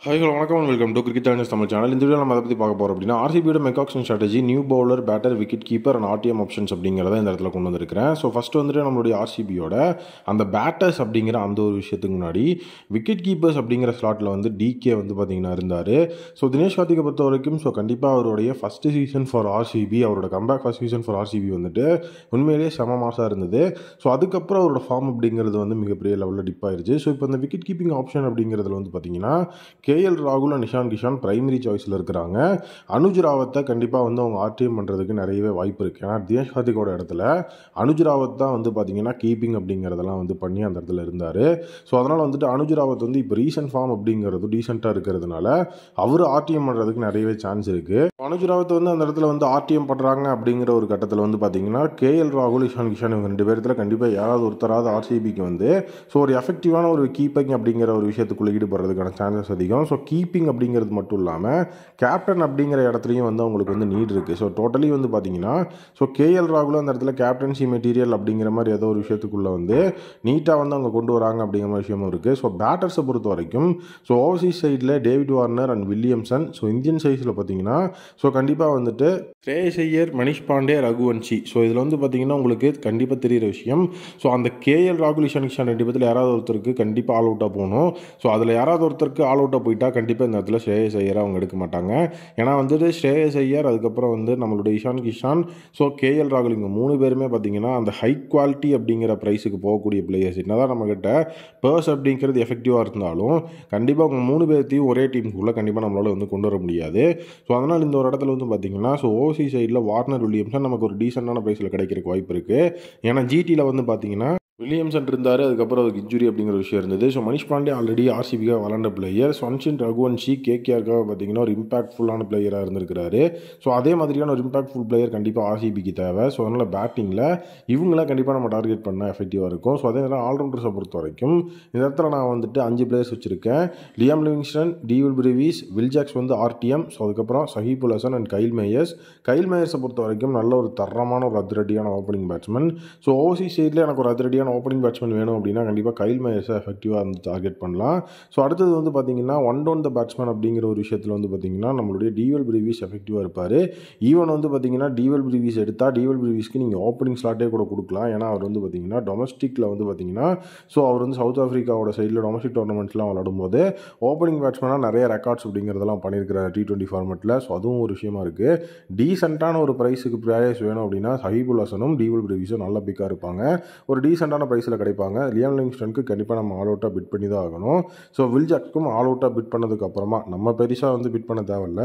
Hi hello வணக்கம் and welcome to cricket channels Tamil channel. இந்த video நம்ம அதை பற்றி பார்க்க போகிறோம் அப்படின்னா ஆர்சிபியோட mega auction strategy, new bowler, batter, wicket keeper and RTM options அப்படிங்கிறத இந்த இடத்துல கொண்டு வந்திருக்கிறேன். ஸோ ஃபஸ்ட்டு வந்துட்டு நம்மளுடைய ஆர்சிபியோட அந்த பேட்டர்ஸ் அப்படிங்கிற அந்த ஒரு விஷயத்துக்கு முன்னாடி விக்கெட் கீப்பர்ஸ் அப்படிங்கிற ஸ்லாட்டில் வந்து டிகே வந்து பார்த்தீங்கன்னா இருந்தார். ஸோ தினேஷ் கார்த்திகை பொறுத்த வரைக்கும் கண்டிப்பாக அவருடைய ஃபஸ்ட்டு சீசன் ஃபார் ஆர்சிபி, அவரோட comeback first season for RCB வந்துட்டு உண்மையிலேயே செம மாசாக இருந்தது. ஸோ அதுக்கப்புறம் அவரோட ஃபார்ம் அப்படிங்கிறது வந்து மிகப்பெரிய லெவலில் டிப் ஆயிருச்சு. ஸோ இப்போ இந்த விக்கெட் கீப்பிங் ஆப்ஷன் அப்படிங்கிறதுல வந்து பார்த்தீங்கன்னா கேஎல் ராகுல் அண்ட் இஷான் கிஷான் பிரைமரி சாய்ஸில் இருக்கிறாங்க. அனுஜ் ராவத்தை கண்டிப்பாக வந்து அவங்க ஆர்டிஎம் பண்ணுறதுக்கு நிறையவே வாய்ப்பு இருக்குது. ஏன்னா தினேஷ் கார்த்திகோட இடத்துல அனுஜ் ராவத் தான் வந்து பார்த்தீங்கன்னா கீப்பிங் அப்படிங்கிறதெல்லாம் வந்து பண்ணி அந்த இடத்துல இருந்தார். ஸோ அதனால் வந்துட்டு அனுஜ் ராவத் வந்து இப்போ ரீசன்ட் ஃபார்ம் அப்படிங்கிறது டீசெண்டாக இருக்கிறதுனால அவர் ஆர்டிஎம் பண்ணுறதுக்கு நிறையவே சான்ஸ் இருக்குது. அனுஜ் ராவத் வந்து அந்த இடத்துல வந்து ஆர்டிஎம் பண்ணுறாங்க அப்படிங்கிற ஒரு கட்டத்தில் வந்து பார்த்தீங்கன்னா கேஎல் ராகுல், இஷான் கிஷான் இவங்க ரெண்டு பேரத்தில் கண்டிப்பாக யாராவது ஒருத்தராவது ஆர்சிபிக்கு வந்து ஸோ ஒரு எஃபெக்டிவான ஒரு கீப்பிங் அப்படிங்கிற ஒரு விஷயத்துக்குள்ளே ஈடுபடுறதுக்கான சான்சஸ் அதிகம். ஸோ கீப்பிங் அப்படிங்கிறது மட்டும் இல்லாமல் கேப்டன் அப்படிங்கிற இடத்துலையும் வந்து அவங்களுக்கு வந்து நீட் இருக்குது. ஸோ டோட்டலி வந்து பார்த்தீங்கன்னா கேஎல் ராகுல் அந்த இடத்துல கேப்டன்சி மெட்டீரியல் அப்படிங்கிற மாதிரி ஏதோ ஒரு விஷயத்துக்குள்ளே வந்து நீட்டாக வந்து அவங்க கொண்டு வராங்க அப்படிங்கிற மாதிரி விஷயமும் இருக்குது. ஸோ பேட்டர்ஸை பொறுத்த வரைக்கும் ஓவர்சீஸ் சைடில் David Warner and Williamson, Indian சைஸில் பார்த்தீங்கன்னா கண்டிப்பாக வந்துட்டு ஸ்ரேயஸ் ஐயர், மணிஷ் பாண்டே, ரகுவன்ஷி. இதில் வந்து பார்த்தீங்கன்னா உங்களுக்கு கண்டிப்பாக தெரிகிற விஷயம் அந்த கேஎல் ராகுல், இஷான் கிஷான் ரெண்டு பேத்தில் யாராவது ஒருத்தருக்கு கண்டிப்பாக ஆல் அவுட்டாக போகணும். அதில் யாராவது ஒருத்தருக்கு ஆல் அவுட்டாக போயிட்டால் கண்டிப்பாக இந்த இடத்துல ஸ்ரேயஸ் ஐயரை அவங்க எடுக்க மாட்டாங்க. ஏன்னா வந்துட்டு ஸ்ரேயஸ் ஐயர், அதுக்கப்புறம் வந்து நம்மளுடைய இஷான் கிஷான், கேஎல் ராகுல், இங்கே மூணு பேருமே பார்த்தீங்கன்னா அந்த ஹை குவாலிட்டி அப்படிங்கிற ப்ரைஸுக்கு போகக்கூடிய பிளேயர்ஸ். என்னதான் நம்மக்கிட்ட பர்ஸ் அப்படிங்கிறது எஃபெக்டிவாக இருந்தாலும் கண்டிப்பாக அவங்க மூணு பேர்த்தையும் ஒரே டீமுக்குள்ளே கண்டிப்பாக நம்மளால் வந்து கொண்டு வர முடியாது. அதனால் இந்த ஒரு இடத்துல வந்து பார்த்தீங்கன்னா ஓசி சைடில் வார்னர், வில்லியம்சன் நமக்கு ஒரு டீசெண்டான ப்ரைஸில் கிடைக்கிறதுக்கு வாய்ப்பு இருக்குது. ஏன்னா ஜிடியில் வந்து பார்த்தீங்கன்னா வில்லியம்சன் இருந்தார், அதுக்கப்புறம் அதுக்கு இன்ஜுரி அப்படிங்கிற விஷயம் இருந்தது. மணிஷ் பாண்டே ஆல்ரெடி ஆர்சிபிக்காக விளாண்ட பிளேயர். அன்ஷின் ரகுவன்ஷி கேகேஆருக்காக பார்த்தீங்கன்னா ஒரு இம்பாக்ட்ஃபுல்லான பிளேயராக இருந்திருக்கிறாரு. அதே மாதிரியான ஒரு இம்பாக்ட்ஃபுல் பிளேயர் கண்டிப்பாக ஆர்சிபிக்கு தேவை. அதனால் பேட்டிங்கில் இவங்கள கண்டிப்பாக நம்ம டார்கெட் பண்ணால் எஃபெக்டிவாக இருக்கும். அதே நேரம் ஆல்ரவுண்டர்ஸை பொறுத்த வரைக்கும் இந்த இடத்துல நான் வந்துட்டு 5 பிளேயர்ஸ் வச்சுருக்கேன். Liam Livingstone, Dewald Brevis, Will Jacks வந்து ஆர்டிஎம். அதுக்கப்புறம் சஹீப் உல் ஹசன் அண்ட் கைல் மேயர்ஸை பொறுத்த வரைக்கும் நல்ல ஒரு தரமான ஒரு அதிரடியான ஓப்பனிங் பேட்ஸ்மேன். ஓசி சைடில் எனக்கு ஒரு அதிரடியான ஓப்பனிங் பேட்ஸ்மேன் வேணும் அப்படின்னா கண்டிப்பாக கைல் மேயர்ஸை எஃபெக்டிவாக வந்து டார்கெட் பண்ணலாம். அடுத்தது வந்து பார்த்தீங்கன்னா ஒன் டவுன் த பேட்ஸ்மேன் அப்படிங்கிற ஒரு விஷயத்தில் வந்து பார்த்தீங்கன்னா நம்மளுடைய டிவில் பிரீவிஸ் எஃபெக்டிவாக இருப்பார். ஈவன் வந்து பார்த்தீங்கன்னா டிவில் பிரீவிஸ் எடுத்தால் டிவில் பிரீவிஸ்க்கு நீங்கள் ஓப்பனிங் ஸ்லாட்டே கூட கொடுக்கலாம். ஏன்னா அவர் வந்து பார்த்தீங்கன்னா டொமஸ்டிக்கில் வந்து பார்த்தீங்கன்னா அவர் வந்து சவுத் ஆஃப்ரிக்காவோட சைடில் டொமஸ்டிக் டோர்னமெண்ட்ஸ்லாம் விளாடும்போது ஓப்பனிங் பேட்ஸ்மேனாக நிறைய ரெக்கார்ட்ஸ் அப்படிங்கிறதெல்லாம் பண்ணியிருக்கிறார் T20 ஃபார்மெட்டில். அதுவும் ஒரு விஷயமா இருக்குது. டீசெண்டான ஒரு ப்ரைஸுக்கு பிளேயர்ஸ் வேணும் அப்படின்னா சஹீப் உல் ஹசனும் டிவில் பிரீவிஸும் நல்ல பிக்காக இருப்பாங்க. ஒரு டீசெண்டான ப்ரைஸில் கிடைப்பாங்க. லியாம் லிவிங்ஸ்டனுக்கு கண்டிப்பாக நம்ம ஆல் அவுட்டாக பிட் பண்ணி தான் ஆகணும். வில் ஜாக்ஸ்க்கும் ஆல் அவுட்டாக பிட் பண்ணதுக்கு அப்புறமா நம்ம பெருசாக வந்து பிட் பண்ண தேவையில்ல.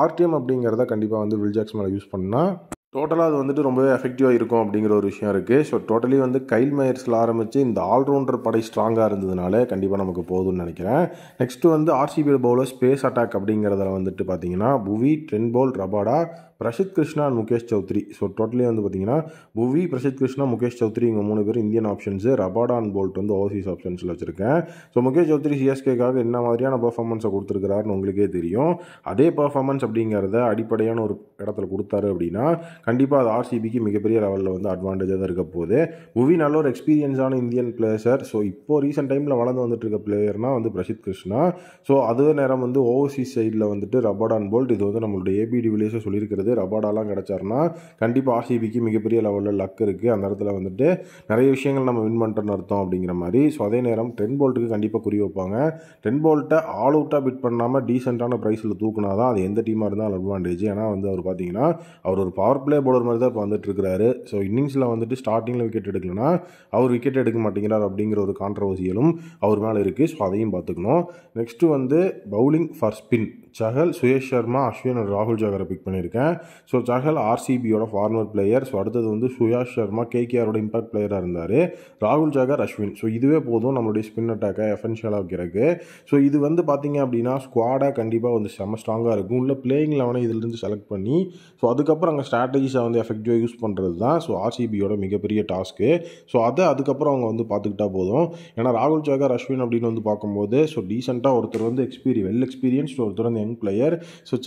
ஆர்டிஎம் அப்படிங்கிறத கண்டிப்பாக வந்து வில் ஜாக்ஸ் மேலே யூஸ் பண்ணால் டோட்டலாக அது வந்துட்டு ரொம்பவே எஃபெக்டிவாக இருக்கும் அப்படிங்கிற ஒரு விஷயம் இருக்குது. டோட்டலி வந்து கைல் மேயர்ஸில் ஆரம்பித்து இந்த ஆல்ரவுண்டர் படை ஸ்ட்ராங்காக இருந்ததுனால கண்டிப்பாக நமக்கு போதும்னு நினைக்கிறேன். நெக்ஸ்ட்டு வந்து ஆர்சிபி பவுலர் ஸ்பேஸ் அட்டாக் அப்படிங்கிறதுல வந்துட்டு பார்த்தீங்கன்னா Bhuvi, Trent Boult, Rabada, Prasidh Krishna and Mukesh Choudhary. Totally வந்து பார்த்தீங்கன்னா புவி, பிரசித் கிருஷ்ணா, முகேஷ் சௌத்ரி இவங்க மூணு பேர் Indian options. Rabada and Boult வந்து ஓவர்சீஸ் ஆப்ஷன்ஸில் வச்சுருக்கேன். முகேஷ் சௌத்ரி சிஎஸ்கேக்காக என்ன மாதிரியான பர்ஃபார்மன்ஸை கொடுத்துருக்கிறாருன்னு உங்களுக்கே தெரியும். அதே பர்ஃபார்மன்ஸ் அப்படிங்கிறத அடிப்படையான ஒரு இடத்துல கொடுத்தாரு அப்படின்னா கண்டிப்பாக அது ஆர்சிபிக்கு மிகப்பெரிய லெவலில் வந்து அட்வான்டேஜாக தான் இருக்க போகுது. புவி நல்ல ஒரு எக்ஸ்பீரியன்ஸான இந்தியன் பிளேயர். இப்போது ரீசெண்ட் டைமில் வளர்ந்து வந்துட்டு இருக்க பிளேயர்னால் வந்து பிரசித் கிருஷ்ணா. அதே நேரம் வந்து ஓவர்சீஸ் சைடில் வந்துட்டு ரபாடா அண்ட் போல்ட். இது வந்து நம்மளுடைய ஏபி டிவிலியர்ஸை சொல்லியிருக்கிறது. ரபாடாலாம் கிடச்சாருன்னா கண்டிப்பாக ஆர்சிபிக்கு மிகப்பெரிய லெவலில் லக் இருக்குது. அந்த இடத்துல வந்துட்டு நிறைய விஷயங்கள் நம்ம வின் பண்ணுறோன்னு அர்த்தம் அப்படிங்கிற மாதிரி. அதே நேரம் ட்ரெண்ட் போல்ட்டுக்கு கண்டிப்பாக குறி வைப்பாங்க. ட்ரெண்ட் போல்ட்டை ஆல் அவுட்டாக பிட் பண்ணாமல் டீசெண்டான ப்ரைஸில் தூக்குனா தான் அது எந்த டீமாக இருந்தாலும் அட்வான்டேஜ். ஏன்னா வந்து அவர் பார்த்தீங்கன்னா அவர் ஒரு பவர் பிளே பவுலர் மாதிரி தான் இப்போ வந்துட்டு இருக்கிறாரு. இன்னிங்ஸில் வந்துட்டு ஸ்டார்டிங்கில் விக்கெட் எடுக்கலன்னா அவர் விக்கெட் எடுக்க மாட்டேங்கிறார் அப்படிங்கிற ஒரு கான்ட்ரவர்சியலும் அவர் மேலே இருக்குது. அதையும் பார்த்துக்கணும். நெக்ஸ்ட்டு வந்து bowling for spin Chahal, Suyash Sharma, Ashwin, ராகுல் ஜாகரை பிக் பண்ணியிருக்கேன். சஹல் ஆர்சிபியோட ஃபார்மர் பிளேயர். அடுத்தது வந்து சுயாஷ் சர்மா கேகேஆரோட இம்பாக்ட் பிளேயராக இருந்தார். ராகுல் ஜாகர், அஸ்வின். இதுவே போதும் நம்மளுடைய ஸ்பின் அட்டாக்கை எஃபென்ஷியலாக வைக்கிறதுக்கு. இது வந்து பார்த்தீங்க அப்படின்னா ஸ்குவாடாக கண்டிப்பாக வந்து செம்ம ஸ்ட்ராங்காக இருக்கும். உள்ள பிளேயிங் லெவனை இதிலிருந்து செலக்ட் பண்ணி அதுக்கப்புறம் அங்கே ஸ்ட்ராட்டஜிஸை வந்து எஃபெக்டிவாக யூஸ் பண்ணுறது தான் ஆர்சிபியோட மிகப்பெரிய டாஸ்க்கு. அதை அதுக்கப்புறம் அவங்க வந்து பார்த்துக்கிட்டா போதும். ஏன்னா ராகுல் ஜாகர், அஸ்வின் அப்படின்னு வந்து பார்க்கும்போது டீசெண்டாக ஒருத்தர் வந்து வெல் எக்ஸ்பீரியன்ஸ்டு, ஒருத்தர் வந்து யங் பிளேயர்.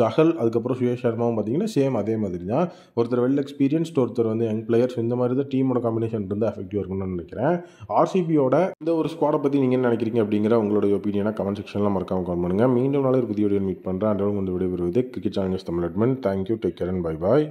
சஹல் அதுக்கப்புறம் சுயேஷ் சர்மாவும் பார்த்தீங்கன்னா சேம் அதே மாதிரி தான். ஒருத்தர் வெல் எக்ஸ்பீரியன்ஸ்ட், ஒருத்தர் வந்து யங் பிளேயர்ஸ், இந்த மாதிரி தான் டீமோட காம்பினேஷன் இருந்தால் எஃபெக்டிவாக இருக்கும்னு நினைக்கிறேன். ஆர்சிபியோட இந்த ஒரு ஸ்குவாடை பற்றி நீங்கள் என்ன நினைக்கிறீங்க அப்படிங்கிற உங்களுடைய ஒப்பீனியனை கமெண்ட் செக்ஷனில் மறக்காம கமெண்ட் பண்ணுங்கள். மீண்டும் நாளை ஒரு புதிய வீடியோ மீட் பண்ணுறேன். அந்த வந்து விடைபெறுவது cricket channels Tamil admin. Thank you, take care and bye bye.